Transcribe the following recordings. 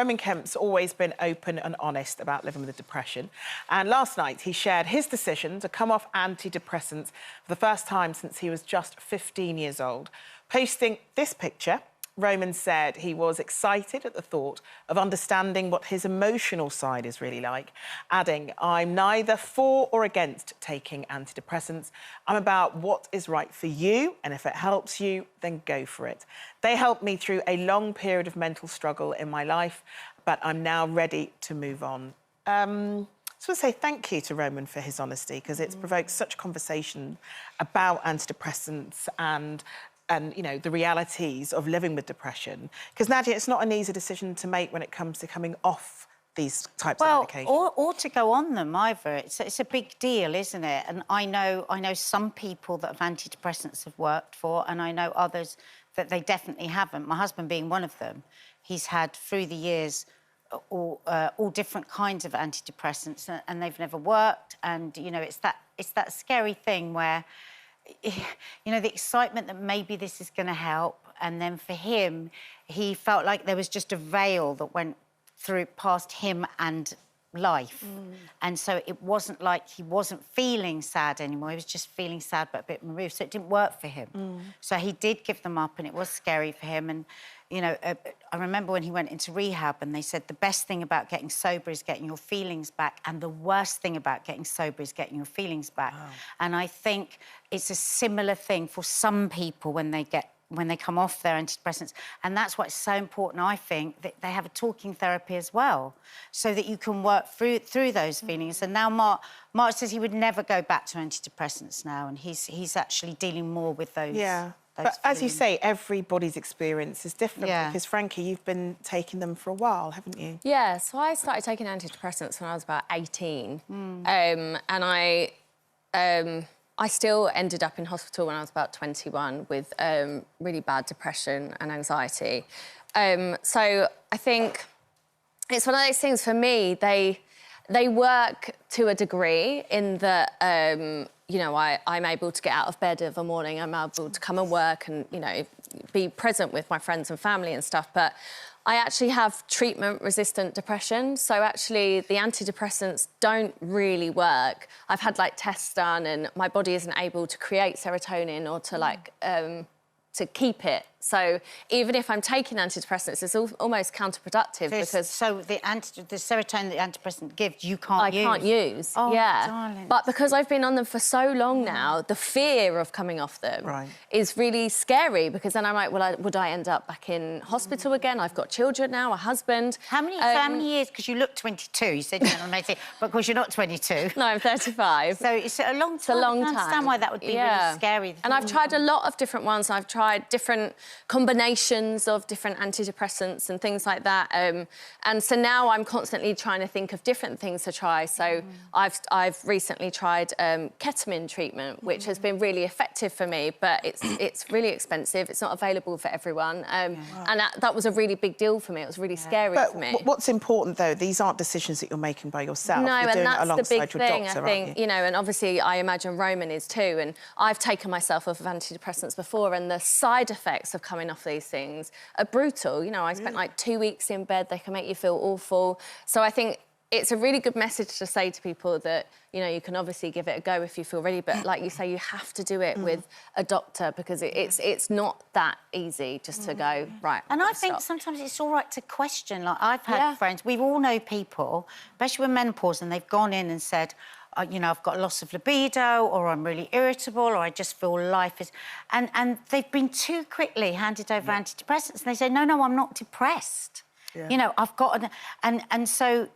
Roman Kemp's always been open and honest about living with depression. And last night, he shared his decision to come off antidepressants for the first time since he was just 15 years old. Posting this picture, Roman said he was excited at the thought of understanding what his emotional side is really like, adding, "I'm neither for or against taking antidepressants. I'm about what is right for you, and if it helps you, then go for it. They helped me through a long period of mental struggle in my life, but I'm now ready to move on." So I want to say thank you to Roman for his honesty, because it's provoked such conversation about antidepressants and you know, the realities of living with depression. Because, Nadia, it's not an easy decision to make when it comes to coming off these types of medications. Or to go on them either. It's a big deal, isn't it? And I know some people that have antidepressants have worked for, and I know others that they definitely haven't. My husband being one of them. He's had, through the years, all different kinds of antidepressants, and they've never worked. And, you know, it's that scary thing where, you know, the excitement that maybe this is going to help, and then for him, he felt like there was just a veil that went through past him and life. And so it wasn't like he wasn't feeling sad anymore, he was just feeling sad but a bit removed, so it didn't work for him. So he did give them up, and it was scary for him. And, you know, I remember when he went into rehab and they said the best thing about getting sober is getting your feelings back, and the worst thing about getting sober is getting your feelings back. Wow. And I think it's a similar thing for some people when they come off their antidepressants. And that's why it's so important, I think, that they have a talking therapy as well, so that you can work through those feelings. And now Mark says he would never go back to antidepressants now, and he's actually dealing more with those. Yeah. But as you say, everybody's experience is different. Yeah. Because, Frankie, you've been taking them for a while, haven't you? Yeah, so I started taking antidepressants when I was about 18. And I still ended up in hospital when I was about 21 with really bad depression and anxiety. So I think it's one of those things, for me, they work to a degree in that, you know, I'm able to get out of bed of a morning, I'm able to come and work and, you know, be present with my friends and family and stuff, but I actually have treatment-resistant depression, so actually the antidepressants don't really work. I've had, like, tests done and my body isn't able to create serotonin or to, like, to keep it. So even if I'm taking antidepressants, it's almost counterproductive because... So the serotonin the antidepressant gives, you can't use? I can't use, oh, yeah. Darling. But because I've been on them for so long now, the fear of coming off them is really scary, because then I'm like, well, would I end up back in hospital again? I've got children now, a husband. How many years? Because you look 22, you said you're not 18, but of course you're not 22. No, I'm 35. So it's a long time. It's a long time. I understand why that would be really scary. And I've tried a lot of different ones. I've tried different combinations of different antidepressants and things like that. And so now I'm constantly trying to think of different things to try. So I've recently tried ketamine treatment, which has been really effective for me, but it's really expensive. It's not available for everyone. And that was a really big deal for me. It was really scary for me. What's important, though, these aren't decisions that you're making by yourself. No, you're and doing that's it alongside the big your thing, doctor, I think, aren't you? you know, and obviously I imagine Roman is too, and I've taken myself off of antidepressants before, and the side effects of coming off these things are brutal. You know, I spent like 2 weeks in bed, they can make you feel awful. So I think it's a really good message to say to people that, you know, you can obviously give it a go if you feel ready, but like you say, you have to do it with a doctor, because it's not that easy just to go, right. And I think sometimes it's all right to question. Like, I've had friends, we all know people, especially with menopause, and they've gone in and said, you know, I've got loss of libido, or I'm really irritable, or I just feel life is... And they've been too quickly handed over antidepressants, and they say, no, I'm not depressed. You know, I've got... And so...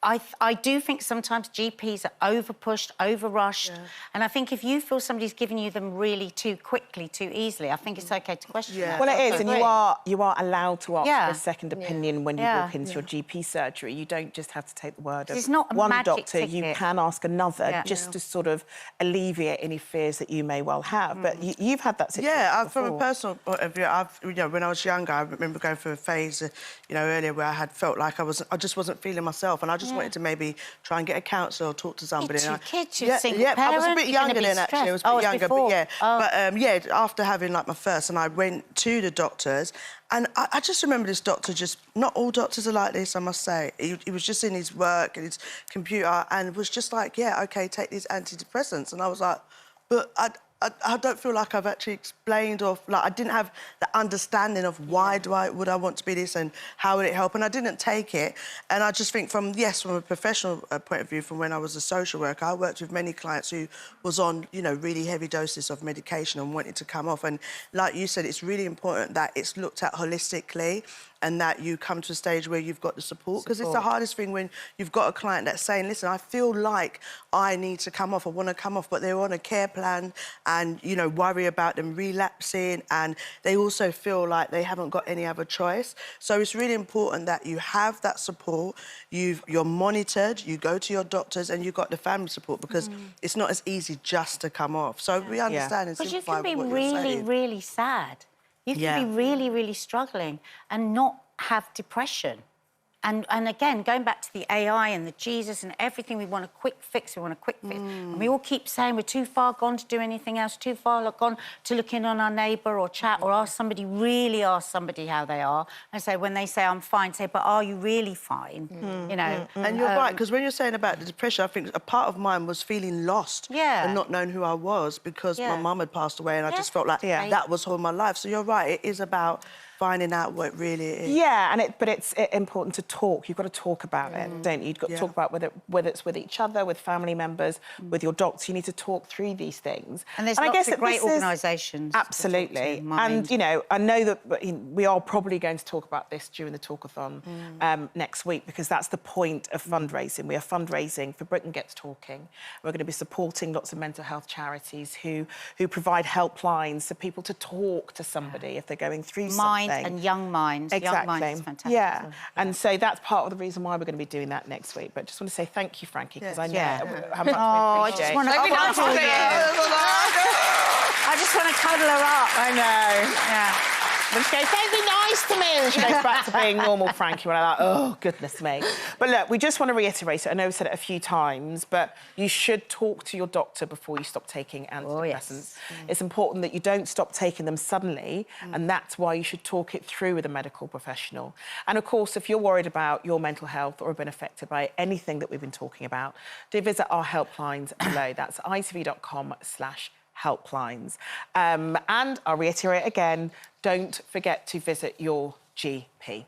I do think sometimes GPs are over-pushed, over-rushed, and I think if you feel somebody's giving you them really too quickly, too easily, I think it's OK to question that. Well, it is, and you are allowed to ask for a second opinion when you walk into your GP surgery. You don't just have to take the word of one doctor. You can ask another just to sort of alleviate any fears that you may well have. But you've had that situation before. From a personal point of view, you know, when I was younger, I remember going through a phase, you know, earlier where I had felt like I just wasn't feeling myself, and I just wanted to maybe try and get a counsellor or talk to somebody. You're And two kids, you're a single I was a parent, bit you're gonna younger be then, actually. I was a bit younger, before. but yeah. Oh. But yeah, after having like my first, and I went to the doctors, and I just remember this doctor just... Not all doctors are like this, I must say. He was just in his work and his computer and was just like, yeah, OK, take these antidepressants. And I was like, but I don't feel like I've actually explained or... Like, I didn't have the understanding of why would I want to be this and how would it help, and I didn't take it. And I just think from a professional point of view, from when I was a social worker, I worked with many clients who was on, you know, really heavy doses of medication and wanted to come off. And like you said, it's really important that it's looked at holistically and that you come to a stage where you've got the support. Because it's the hardest thing when you've got a client that's saying, listen, I feel like I need to come off, I want to come off, but they're on a care plan and, you know, worry about them relapsing, and they also feel like they haven't got any other choice. So it's really important that you have that support, you're monitored, you go to your doctors and you've got the family support, because it's not as easy just to come off. So we understand and simplify what you're saying. Because you can be really, really sad. You can be really, really struggling and not have depression. And again, going back to the AI and the Jesus and everything, we want a quick fix, we want a quick fix. And we all keep saying we're too far gone to do anything else, too far gone to look in on our neighbour or chat or really ask somebody how they are. And so when they say, I'm fine, say, but are you really fine? You know? And you're right, because when you're saying about the depression, I think a part of mine was feeling lost and not knowing who I was, because my mum had passed away and I just felt like that was all my life. So you're right, it is about finding out what it really is. Yeah, but it's important to talk. You've got to talk about it, don't you? You've got to talk about whether it's with each other, with family members, with your doctor. You need to talk through these things. And there's lots of great organisations. Absolutely. And, you know, I know that we are probably going to talk about this during the talkathon next week, because that's the point of fundraising. We are fundraising for Britain Gets Talking. We're going to be supporting lots of mental health charities who provide helplines for people to talk to somebody if they're going through something. And young minds. Exactly. Young minds is fantastic. Yeah. And so that's part of the reason why we're going to be doing that next week. But just want to say thank you, Frankie, because I know how much we appreciate. I just want to cuddle you. I just want to cuddle her up. I know. Yeah. And she goes, don't be nice to me. And she goes back to being normal Frankie, when I'm like, oh, goodness me. But look, we just want to reiterate it. I know we've said it a few times, but you should talk to your doctor before you stop taking antidepressants. It's important that you don't stop taking them suddenly, and that's why you should talk it through with a medical professional. And, of course, if you're worried about your mental health or have been affected by anything that we've been talking about, do visit our helplines below. That's itv.com/helplines. And I'll reiterate again, don't forget to visit your GP.